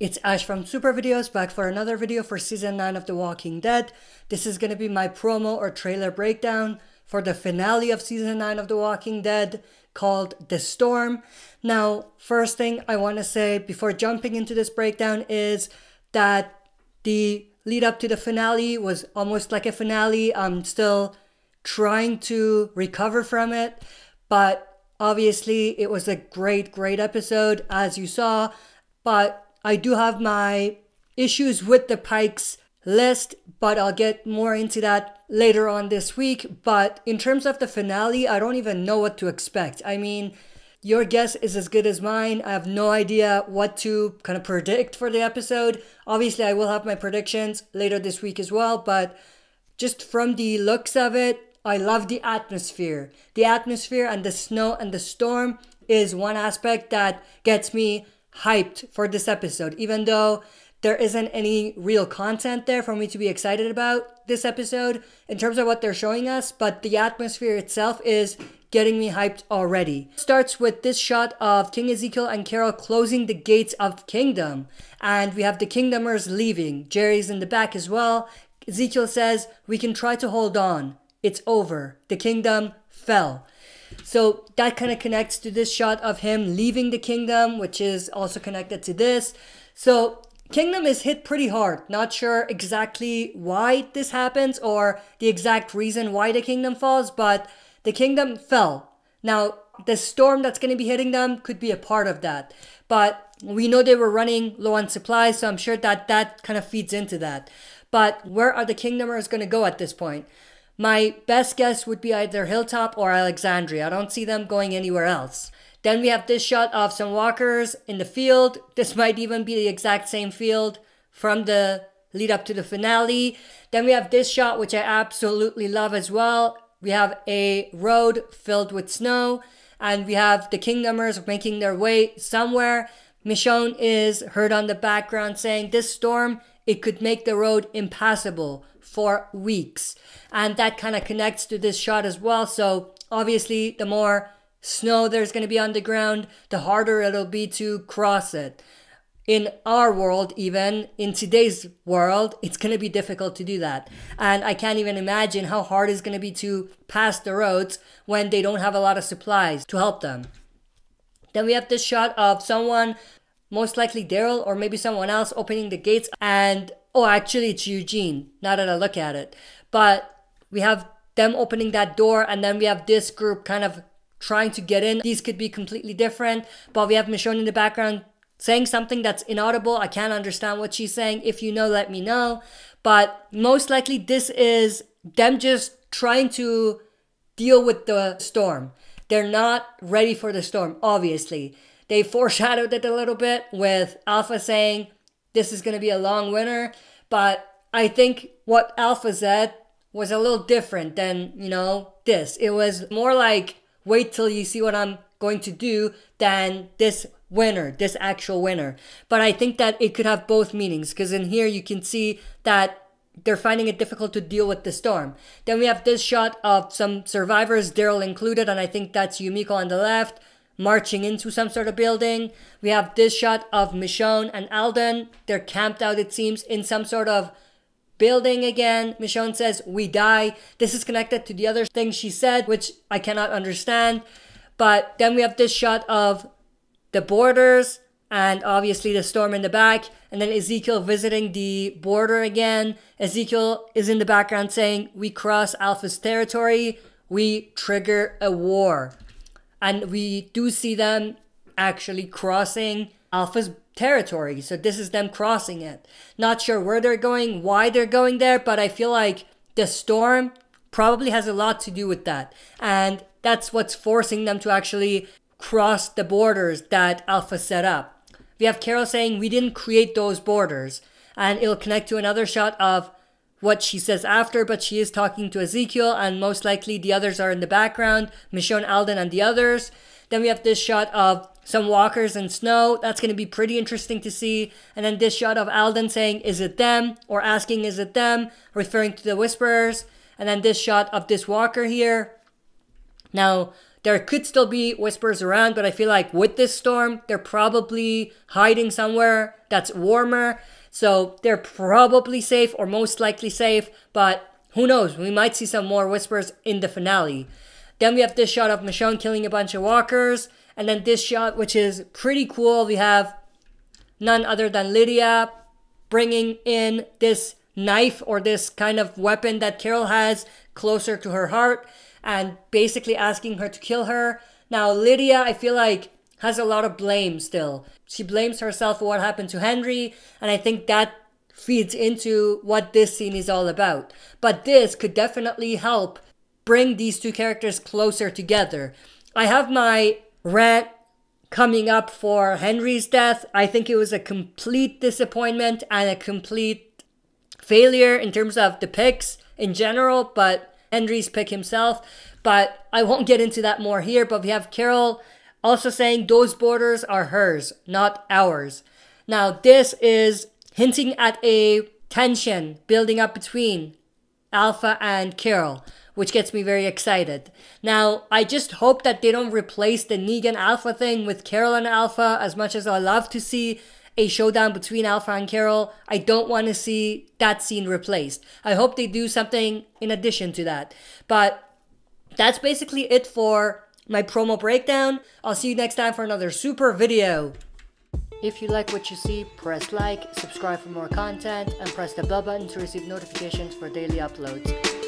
It's Ash from Super Videos back for another video for Season 9 of The Walking Dead. This is going to be my promo or trailer breakdown for the finale of Season 9 of The Walking Dead called The Storm. Now, first thing I want to say before jumping into this breakdown is that the lead up to the finale was almost like a finale. I'm still trying to recover from it, but obviously it was a great episode as you saw, but I do have my issues with the Pikes list, but I'll get more into that later on this week. But in terms of the finale, I don't even know what to expect. I mean, your guess is as good as mine. I have no idea what to kind of predict for the episode. Obviously, I will have my predictions later this week as well, but just from the looks of it, I love the atmosphere. The atmosphere and the snow and the storm is one aspect that gets me hyped for this episode, even though there isn't any real content there for me to be excited about this episode in terms of what they're showing us, but the atmosphere itself is getting me hyped already. Starts with this shot of King Ezekiel and Carol closing the gates of Kingdom, and we have the Kingdomers leaving. Jerry's in the back as well. Ezekiel says, "We can try to hold on. It's over. The kingdom fell." So that kind of connects to this shot of him leaving the kingdom, which is also connected to this. So Kingdom is hit pretty hard. Not sure exactly why this happens or the exact reason why the kingdom falls, but the kingdom fell. Now, the storm that's going to be hitting them could be a part of that. But we know they were running low on supplies, so I'm sure that that kind of feeds into that. But where are the Kingdomers going to go at this point? My best guess would be either Hilltop or Alexandria. I don't see them going anywhere else. Then we have this shot of some walkers in the field. This might even be the exact same field from the lead up to the finale. Then we have this shot, which I absolutely love as well. We have a road filled with snow, and we have the Kingdomers making their way somewhere. Michonne is heard on the background saying, "This storm, it could make the road impassable for weeks." And that kind of connects to this shot as well. So obviously the more snow there's going to be on the ground, the harder it'll be to cross it. In our world, even in today's world, it's going to be difficult to do that. And I can't even imagine how hard it's going to be to pass the roads when they don't have a lot of supplies to help them. Then we have this shot of someone, most likely Daryl or maybe someone else, opening the gates, and oh, actually it's Eugene, now that I look at it. But we have them opening that door, and then we have this group kind of trying to get in. These could be completely different, but we have Michonne in the background saying something that's inaudible. I can't understand what she's saying. If you know, let me know. But most likely this is them just trying to deal with the storm. They're not ready for the storm, obviously. They foreshadowed it a little bit with Alpha saying this is going to be a long winter, but I think what Alpha said was a little different than, this. It was more like, wait till you see what I'm going to do than this winter, this actual winter. But I think that it could have both meanings, because in here you can see that they're finding it difficult to deal with the storm. Then we have this shot of some survivors, Daryl included, and I think that's Yumiko on the left, marching into some sort of building. We have this shot of Michonne and Alden. They're camped out, it seems, in some sort of building again. Michonne says, "We die." This is connected to the other thing she said, which I cannot understand. But then we have this shot of the borders and obviously the storm in the back. And then Ezekiel visiting the border again. Ezekiel is in the background saying, "We cross Alpha's territory. We trigger a war." And we do see them actually crossing Alpha's territory. So this is them crossing it. Not sure where they're going, why they're going there, but I feel like the storm probably has a lot to do with that. And that's what's forcing them to actually cross the borders that Alpha set up. We have Carol saying, "We didn't create those borders." And it'll connect to another shot of what she says after, but she is talking to Ezekiel, and most likely the others are in the background, Michonne, Alden, and the others. Then we have this shot of some walkers in snow. That's going to be pretty interesting to see. And then this shot of Alden saying, "Is it them?" or asking, "Is it them?" referring to the Whisperers. And then this shot of this walker here. Now, There could still be whispers around, but I feel like with this storm, they're probably hiding somewhere that's warmer. So they're probably safe, or most likely safe, but who knows? We might see some more whispers in the finale. Then we have this shot of Michonne killing a bunch of walkers. And then this shot, which is pretty cool. We have none other than Lydia bringing in this knife, or this kind of weapon that Carol has, closer to her heart, and basically asking her to kill her. Now, Lydia, I feel like, has a lot of blame still. She blames herself for what happened to Henry, and I think that feeds into what this scene is all about. But this could definitely help bring these two characters closer together. I have my rant coming up for Henry's death. I think it was a complete disappointment and a complete failure in terms of the picks in general, but Henry's pick himself. But I won't get into that more here. But we have Carol also saying those borders are hers, not ours. Now this is hinting at a tension building up between Alpha and Carol, which gets me very excited. Now, I just hope that they don't replace the Negan Alpha thing with Carol and Alpha. As much as I love to see a showdown between Alpha and Carol, I don't want to see that scene replaced. I hope they do something in addition to that. But that's basically it for my promo breakdown. I'll see you next time for another super video. If you like what you see, press like, subscribe for more content, and press the bell button to receive notifications for daily uploads.